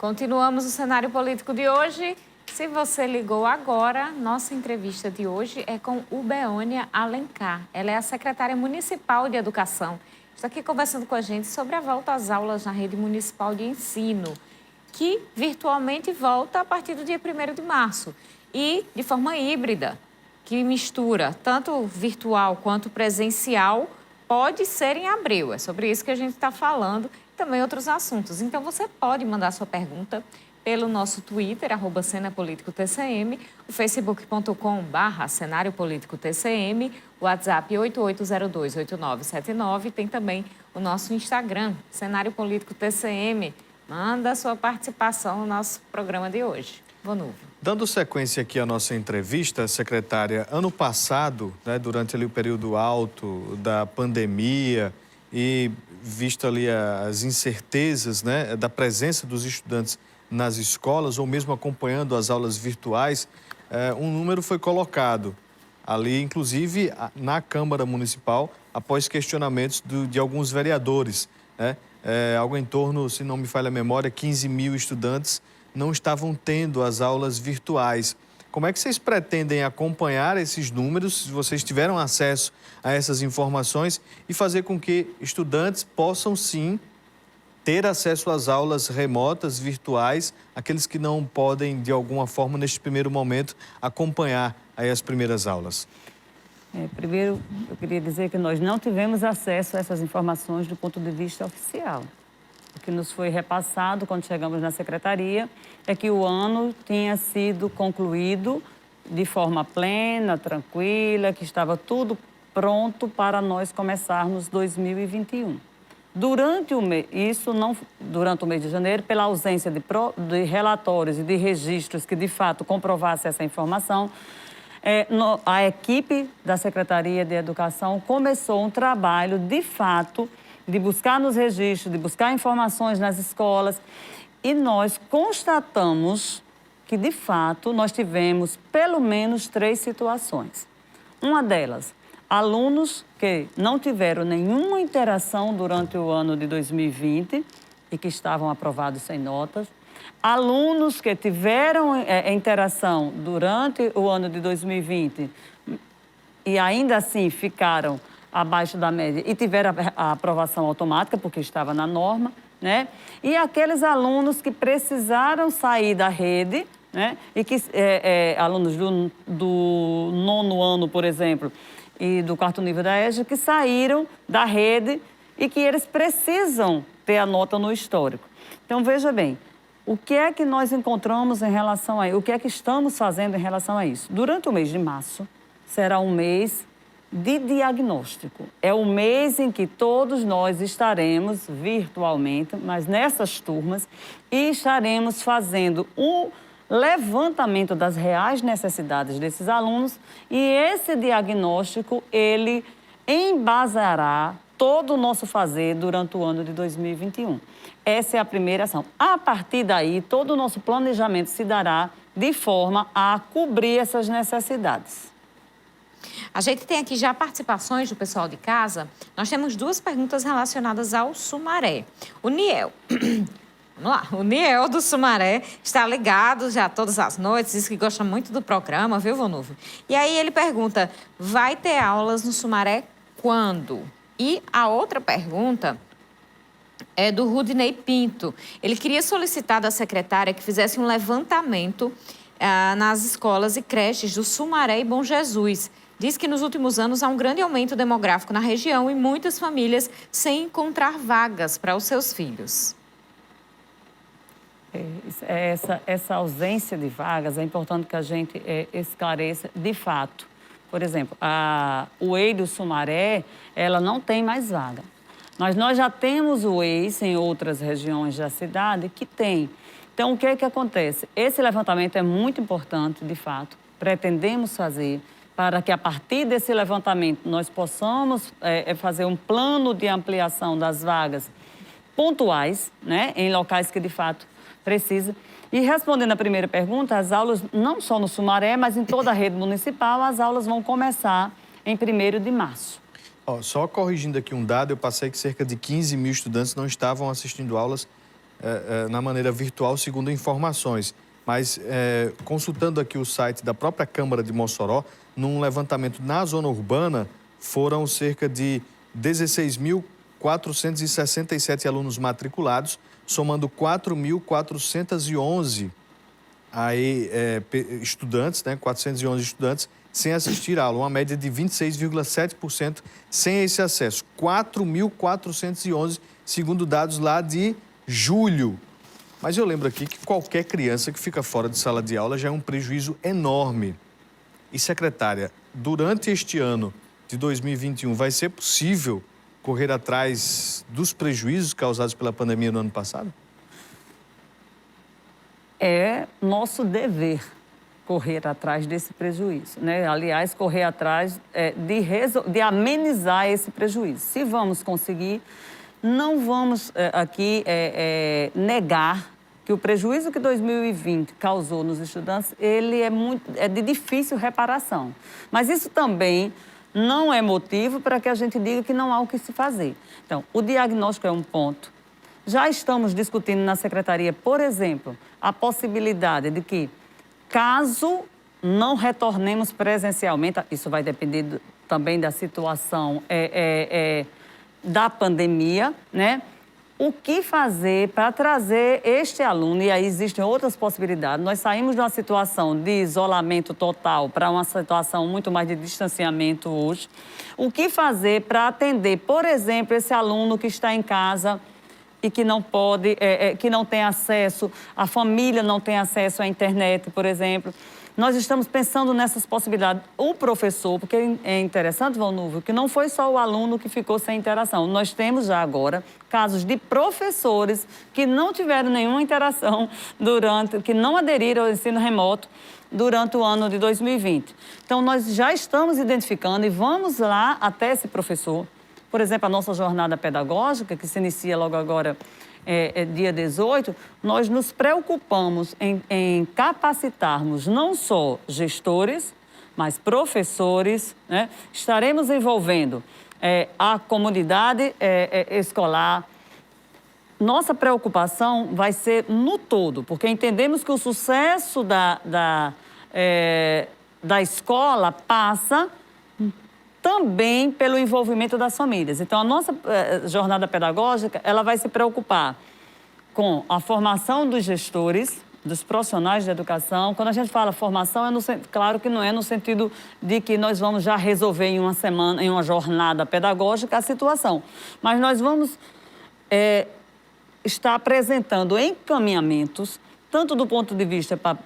Continuamos o cenário político de hoje. Se você ligou agora, nossa entrevista de hoje é com Ubeônia Alencar. Ela é a secretária municipal de Educação. Está aqui conversando com a gente sobre a volta às aulas na rede municipal de ensino, que virtualmente volta a partir do dia 1º de março e de forma híbrida, que mistura tanto virtual quanto presencial, pode ser em abril. É sobre isso que a gente está falando e também outros assuntos. Então, você pode mandar sua pergunta pelo nosso Twitter, @cenapoliticotcm, o facebook.com/cenáriopolíticotcm, o WhatsApp 88028979, tem também o nosso Instagram, Cenário Político TCM. Manda a sua participação no nosso programa de hoje. Vonúvio. Dando sequência aqui à nossa entrevista, secretária, ano passado, durante ali o período alto da pandemia e visto ali as incertezas, da presença dos estudantes nas escolas ou mesmo acompanhando as aulas virtuais, um número foi colocado ali, inclusive na Câmara Municipal, após questionamentos de alguns vereadores, algo em torno, se não me falha a memória, 15 mil estudantes não estavam tendo as aulas virtuais. Como é que vocês pretendem acompanhar esses números, se vocês tiveram acesso a essas informações, e fazer com que estudantes possam, sim, ter acesso às aulas remotas, virtuais, aqueles que não podem, de alguma forma, neste primeiro momento, acompanhar aí as primeiras aulas? Primeiro, eu queria dizer que nós não tivemos acesso a essas informações do ponto de vista oficial. O que nos foi repassado quando chegamos na secretaria é que o ano tinha sido concluído de forma plena, tranquila, que estava tudo pronto para nós começarmos 2021. Durante o mês de janeiro, pela ausência de relatórios e de registros que, de fato, comprovassem essa informação, a equipe da Secretaria de Educação começou um trabalho, de fato, de buscar nos registros, de buscar informações nas escolas, e nós constatamos que, de fato, nós tivemos pelo menos 3 situações. Uma delas, alunos que não tiveram nenhuma interação durante o ano de 2020 e que estavam aprovados sem notas. Alunos que tiveram interação durante o ano de 2020 e ainda assim ficaram abaixo da média e tiveram a aprovação automática, porque estava na norma, E aqueles alunos que precisaram sair da rede, E que alunos do 9º ano, por exemplo, e do 4º nível da EJA, que saíram da rede e que eles precisam ter a nota no histórico. Então, veja bem, o que é que nós encontramos em relação a isso? O que é que estamos fazendo em relação a isso? Durante o mês de março, será um mês de diagnóstico. É o mês em que todos nós estaremos virtualmente, mas nessas turmas, e estaremos fazendo um levantamento das reais necessidades desses alunos, e esse diagnóstico, ele embasará todo o nosso fazer durante o ano de 2021. Essa é a primeira ação. A partir daí, todo o nosso planejamento se dará de forma a cobrir essas necessidades. A gente tem aqui já participações do pessoal de casa. Nós temos 2 perguntas relacionadas ao Sumaré. O Niel... Vamos lá, o Niel do Sumaré está ligado já todas as noites, diz que gosta muito do programa, viu, Vonúvio? E aí ele pergunta, vai ter aulas no Sumaré quando? E a outra pergunta é do Rudinei Pinto. Ele queria solicitar da secretária que fizesse um levantamento nas escolas e creches do Sumaré e Bom Jesus. Diz que nos últimos anos há um grande aumento demográfico na região e muitas famílias sem encontrar vagas para os seus filhos. Essa ausência de vagas, é importante que a gente esclareça de fato. Por exemplo, o EI do Sumaré, ela não tem mais vaga. Mas nós já temos o EIs em outras regiões da cidade que tem. Então, o que é que acontece? Esse levantamento é muito importante, de fato. Pretendemos fazer para que, a partir desse levantamento, nós possamos fazer um plano de ampliação das vagas pontuais, em locais que, de fato, precisa. E respondendo a primeira pergunta, as aulas, não só no Sumaré, mas em toda a rede municipal, as aulas vão começar em 1º de março. Só corrigindo aqui um dado, eu passei que cerca de 15 mil estudantes não estavam assistindo aulas na maneira virtual, segundo informações. Mas, consultando aqui o site da própria Câmara de Mossoró, num levantamento na zona urbana, foram cerca de 16.467 alunos matriculados, somando 4.411 estudantes, né, 411 estudantes, sem assistir a aula, uma média de 26,7% sem esse acesso. 4.411, segundo dados lá de julho. Mas eu lembro aqui que qualquer criança que fica fora de sala de aula já é um prejuízo enorme. E, secretária, durante este ano de 2021, vai ser possível correr atrás dos prejuízos causados pela pandemia no ano passado? É nosso dever correr atrás desse prejuízo, né? Aliás, correr atrás de amenizar esse prejuízo. Se vamos conseguir, não vamos aqui negar que o prejuízo que 2020 causou nos estudantes, ele é de difícil reparação. Mas isso também não é motivo para que a gente diga que não há o que se fazer. Então, o diagnóstico é um ponto. Já estamos discutindo na Secretaria, por exemplo, a possibilidade de que, caso não retornemos presencialmente, isso vai depender também da situação da pandemia, né? O que fazer para trazer este aluno, e aí existem outras possibilidades. Nós saímos de uma situação de isolamento total para uma situação muito mais de distanciamento hoje. O que fazer para atender, por exemplo, esse aluno que está em casa e que não pode, que não tem acesso, a família não tem acesso à internet, por exemplo. Nós estamos pensando nessas possibilidades. O professor, porque é interessante, Valnúvio, que não foi só o aluno que ficou sem interação. Nós temos já agora casos de professores que não tiveram nenhuma interação que não aderiram ao ensino remoto durante o ano de 2020. Então, nós já estamos identificando e vamos lá até esse professor. Por exemplo, a nossa jornada pedagógica, que se inicia logo agora, dia 18, nós nos preocupamos em capacitarmos não só gestores, mas professores, né? Estaremos envolvendo a comunidade escolar. Nossa preocupação vai ser no todo, porque entendemos que o sucesso da escola passa também pelo envolvimento das famílias. Então, a nossa jornada pedagógica, ela vai se preocupar com a formação dos gestores, dos profissionais de educação. Quando a gente fala formação, claro que não é no sentido de que nós vamos já resolver em uma semana, em uma jornada pedagógica, a situação. Mas nós vamos estar apresentando encaminhamentos, tanto do ponto de vista para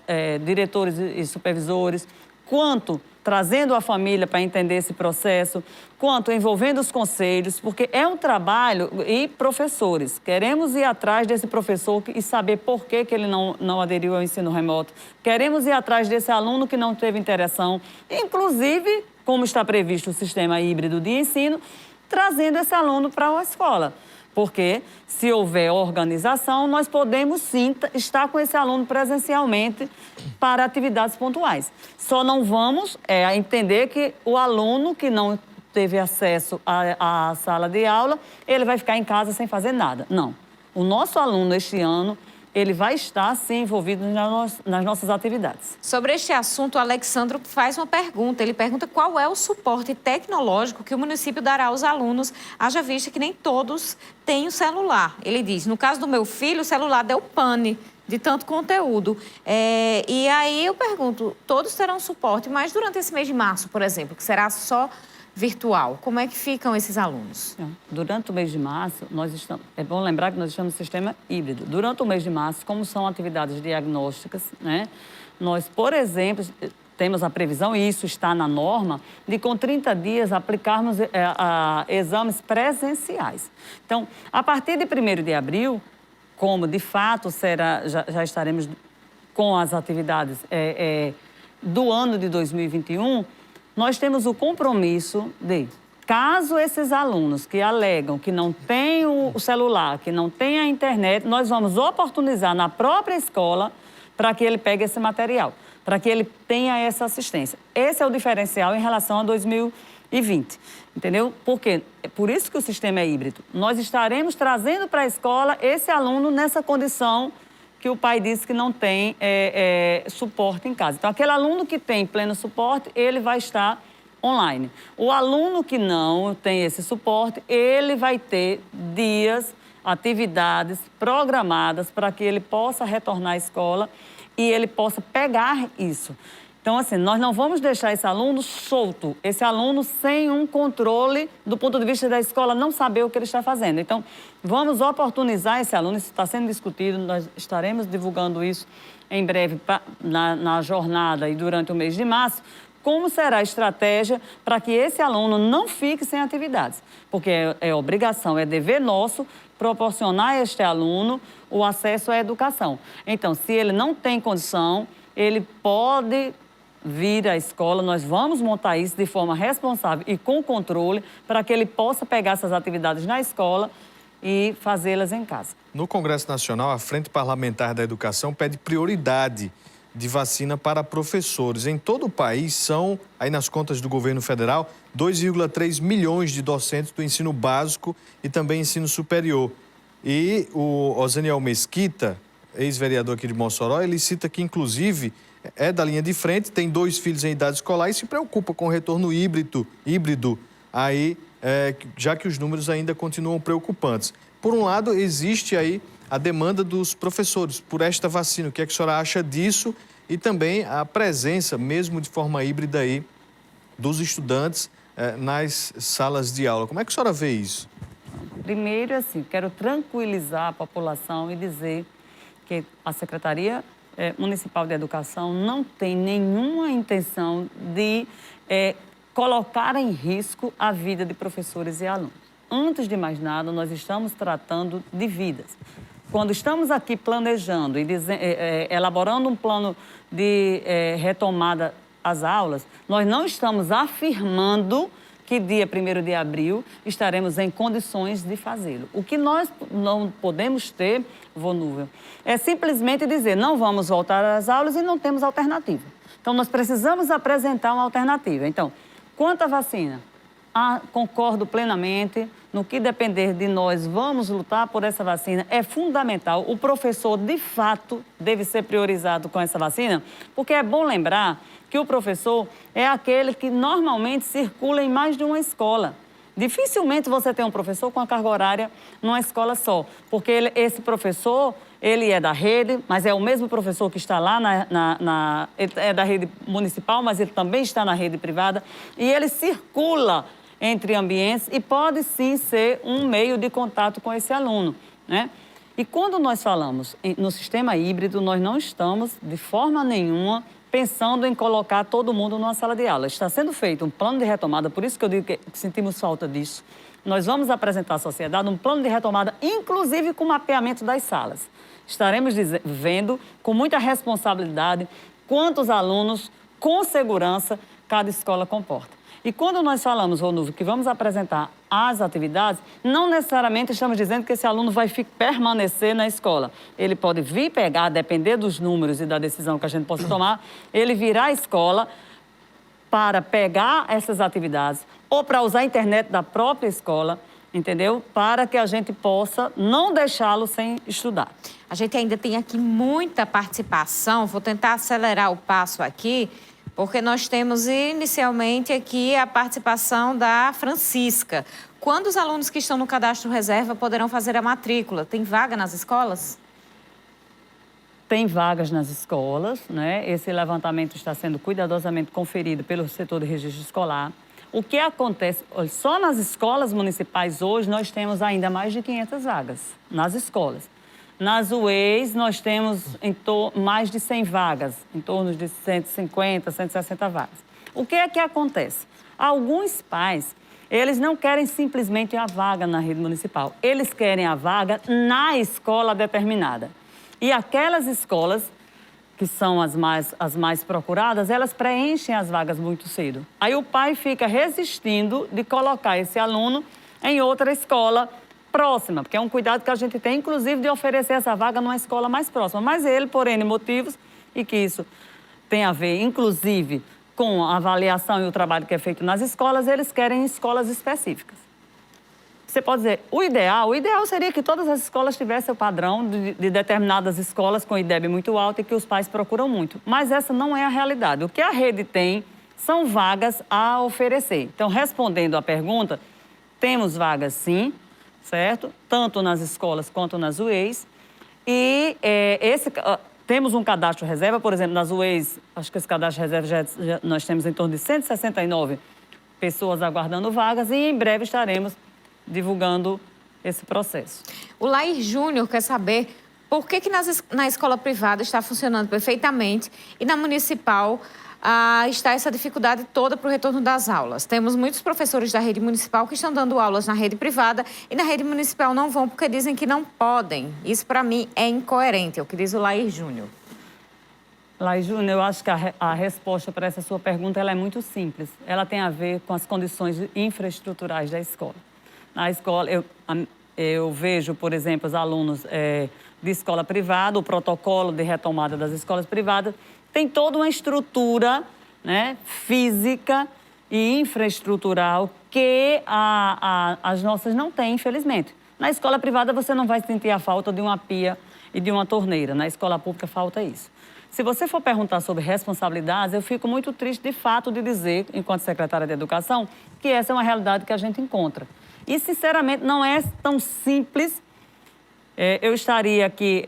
diretores e supervisores, quanto trazendo a família para entender esse processo, quanto envolvendo os conselhos, porque é um trabalho, e professores. Queremos ir atrás desse professor e saber por que ele não aderiu ao ensino remoto. Queremos ir atrás desse aluno que não teve interação, inclusive, como está previsto o sistema híbrido de ensino, trazendo esse aluno para a escola. Porque, se houver organização, nós podemos sim estar com esse aluno presencialmente para atividades pontuais. Só não vamos entender que o aluno que não teve acesso à sala de aula, ele vai ficar em casa sem fazer nada. Não. O nosso aluno, este ano, ele vai estar, sim, envolvido nas nossas atividades. Sobre este assunto, o Alexandro faz uma pergunta. Ele pergunta qual é o suporte tecnológico que o município dará aos alunos, haja vista que nem todos têm o celular. Ele diz, no caso do meu filho, o celular deu pane de tanto conteúdo. E aí eu pergunto, todos terão suporte, mas durante esse mês de março, por exemplo, que será só virtual, como é que ficam esses alunos? Durante o mês de março, é bom lembrar que nós estamos no sistema híbrido. Durante o mês de março, como são atividades diagnósticas, né? Nós, por exemplo, temos a previsão, e isso está na norma, de com 30 dias aplicarmos exames presenciais. Então, a partir de 1º de abril, como de fato já estaremos com as atividades do ano de 2021, nós temos o compromisso de, caso esses alunos que alegam que não têm o celular, que não têm a internet, nós vamos oportunizar na própria escola para que ele pegue esse material, para que ele tenha essa assistência. Esse é o diferencial em relação a 2020. 2020, entendeu? Porque é por isso que o sistema é híbrido. Nós estaremos trazendo para a escola esse aluno nessa condição que o pai disse que não tem suporte em casa. Então, aquele aluno que tem pleno suporte, ele vai estar online. O aluno que não tem esse suporte, ele vai ter dias, atividades programadas para que ele possa retornar à escola e ele possa pegar isso. Então, assim, nós não vamos deixar esse aluno solto, esse aluno sem um controle do ponto de vista da escola não saber o que ele está fazendo. Então, vamos oportunizar esse aluno, isso está sendo discutido, nós estaremos divulgando isso em breve na jornada e durante o mês de março, como será a estratégia para que esse aluno não fique sem atividades. Porque é obrigação, é dever nosso proporcionar a este aluno o acesso à educação. Então, se ele não tem condição, ele pode vir à escola, nós vamos montar isso de forma responsável e com controle para que ele possa pegar essas atividades na escola e fazê-las em casa. No Congresso Nacional, a Frente Parlamentar da Educação pede prioridade de vacina para professores. Em todo o país, são, aí nas contas do governo federal, 2,3 milhões de docentes do ensino básico e também ensino superior. E o Oseniel Mesquita, ex-vereador aqui de Mossoró, ele cita que, inclusive, é da linha de frente, tem 2 filhos em idade escolar e se preocupa com o retorno híbrido aí, já que os números ainda continuam preocupantes. Por um lado, existe aí a demanda dos professores por esta vacina. O que é que a senhora acha disso? E também a presença, mesmo de forma híbrida aí, dos estudantes nas salas de aula. Como é que a senhora vê isso? Primeiro, assim, quero tranquilizar a população e dizer que a Secretaria Municipal de Educação não tem nenhuma intenção de colocar em risco a vida de professores e alunos. Antes de mais nada, nós estamos tratando de vidas. Quando estamos aqui planejando e elaborando um plano de retomada às aulas, nós não estamos afirmando que dia 1º de abril estaremos em condições de fazê-lo. O que nós não podemos ter, Vonúvel, é simplesmente dizer não vamos voltar às aulas e não temos alternativa. Então, nós precisamos apresentar uma alternativa. Então, quanto à vacina? Concordo plenamente. No que depender de nós, vamos lutar por essa vacina. É fundamental. O professor, de fato, deve ser priorizado com essa vacina, porque é bom lembrar que o professor é aquele que normalmente circula em mais de uma escola. Dificilmente você tem um professor com a carga horária numa escola só, porque esse professor, ele é da rede, mas é o mesmo professor que está lá ele é da rede municipal, mas ele também está na rede privada, e ele circula entre ambientes e pode sim ser um meio de contato com esse aluno, né? E quando nós falamos no sistema híbrido, nós não estamos, de forma nenhuma, pensando em colocar todo mundo numa sala de aula. Está sendo feito um plano de retomada, por isso que eu digo que sentimos falta disso. Nós vamos apresentar à sociedade um plano de retomada, inclusive com mapeamento das salas. Estaremos vendo com muita responsabilidade quantos alunos, com segurança, cada escola comporta. E quando nós falamos, Vonúvel, que vamos apresentar as atividades, não necessariamente estamos dizendo que esse aluno vai permanecer na escola. Ele pode vir pegar, a depender dos números e da decisão que a gente possa tomar, ele virá à escola para pegar essas atividades ou para usar a internet da própria escola, entendeu? Para que a gente possa não deixá-lo sem estudar. A gente ainda tem aqui muita participação, vou tentar acelerar o passo aqui, porque nós temos inicialmente aqui a participação da Francisca. Quando os alunos que estão no cadastro reserva poderão fazer a matrícula? Tem vaga nas escolas? Tem vagas nas escolas, né? Esse levantamento está sendo cuidadosamente conferido pelo setor de registro escolar. O que acontece? Olha, só nas escolas municipais hoje nós temos ainda mais de 500 vagas nas escolas. Nas UEs, nós temos mais de 100 vagas, em torno de 150, 160 vagas. O que é que acontece? Alguns pais, eles não querem simplesmente a vaga na rede municipal. Eles querem a vaga na escola determinada. E aquelas escolas, que são as mais procuradas, elas preenchem as vagas muito cedo. Aí o pai fica resistindo de colocar esse aluno em outra escola próxima, porque é um cuidado que a gente tem, inclusive, de oferecer essa vaga numa escola mais próxima. Mas ele, por N motivos, e que isso tem a ver, inclusive, com a avaliação e o trabalho que é feito nas escolas, eles querem escolas específicas. Você pode dizer, o ideal seria que todas as escolas tivessem o padrão de determinadas escolas com IDEB muito alto e que os pais procuram muito. Mas essa não é a realidade. O que a rede tem são vagas a oferecer. Então, respondendo à pergunta, temos vagas sim, certo? Tanto nas escolas quanto nas UEs. E temos um cadastro reserva, por exemplo, nas UEs, acho que esse cadastro reserva nós temos em torno de 169 pessoas aguardando vagas e em breve estaremos divulgando esse processo. O Lair Júnior quer saber por que na escola privada está funcionando perfeitamente e na municipal está essa dificuldade toda para o retorno das aulas. Temos muitos professores da rede municipal que estão dando aulas na rede privada e na rede municipal não vão porque dizem que não podem. Isso, para mim, é incoerente, é o que diz o Lair Júnior. Lair Júnior, eu acho que a resposta para essa sua pergunta ela é muito simples. Ela tem a ver com as condições infraestruturais da escola. Na escola, eu vejo, por exemplo, os alunos de escola privada, o protocolo de retomada das escolas privadas, tem toda uma estrutura, né, física e infraestrutural que as nossas não têm, infelizmente. Na escola privada, você não vai sentir a falta de uma pia e de uma torneira. Na escola pública, falta isso. Se você for perguntar sobre responsabilidades, eu fico muito triste, de fato, de dizer, enquanto secretária de Educação, que essa é uma realidade que a gente encontra. E, sinceramente, não é tão simples. Eu estaria aqui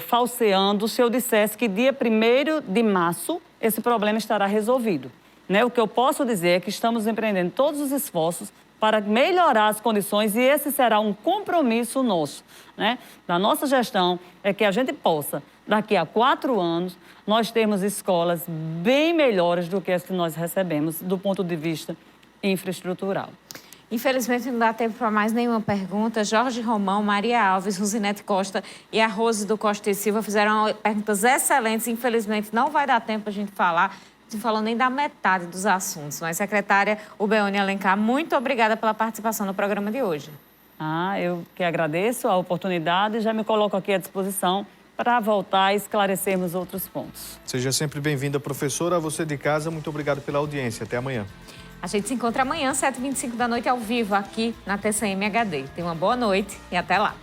falseando se eu dissesse que dia 1º de março esse problema estará resolvido. Né? O que eu posso dizer é que estamos empreendendo todos os esforços para melhorar as condições e esse será um compromisso nosso, né? Da nossa gestão, é que a gente possa, daqui a 4 anos, nós termos escolas bem melhores do que as que nós recebemos do ponto de vista infraestrutural. Infelizmente, não dá tempo para mais nenhuma pergunta. Jorge Romão, Maria Alves, Rosinete Costa e a Rose do Costa e Silva fizeram perguntas excelentes. Infelizmente, não vai dar tempo para a gente falar. Não falou nem da metade dos assuntos. Mas, secretária Ubeone Alencar, muito obrigada pela participação no programa de hoje. Eu que agradeço a oportunidade e já me coloco aqui à disposição para voltar e esclarecermos outros pontos. Seja sempre bem-vinda, professora. A você de casa, muito obrigado pela audiência. Até amanhã. A gente se encontra amanhã, 7h25 da noite, ao vivo, aqui na TCM HD. Tenha uma boa noite e até lá.